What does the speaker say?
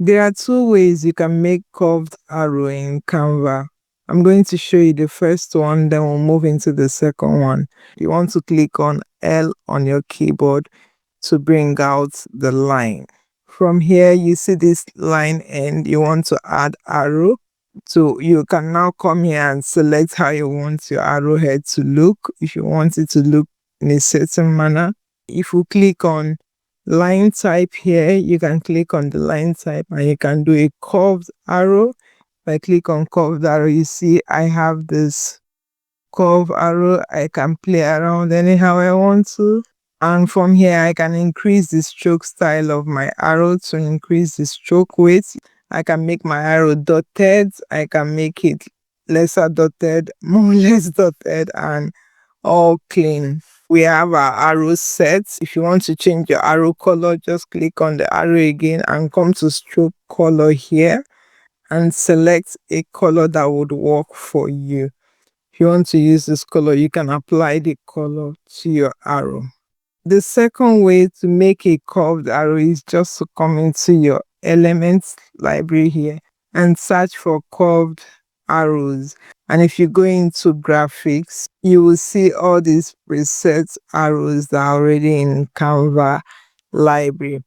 There are two ways you can make curved arrow in Canva. I'm going to show you the first one, then we'll move into the second one. You want to click on L on your keyboard to bring out the line. From here, you see this line end, you want to add arrow. So you can now come here and select how you want your arrowhead to look. If you want it to look in a certain manner, if you click on line type here, you can click on the line type and you can do a curved arrow. If I click on curved arrow, you see I have this curved arrow. I can play around anyhow I want to. And from here, I can increase the stroke style of my arrow to increase the stroke weight. I can make my arrow dotted. I can make it lesser dotted, more less dotted, and all clean. We have our arrow sets. If you want to change your arrow color, just click on the arrow again and come to stroke color here and select a color that would work for you. If you want to use this color, you can apply the color to your arrow. The second way to make a curved arrow is just to come into your elements library here and search for curved arrows. And if you go into graphics, you will see all these preset arrows that are already in Canva library.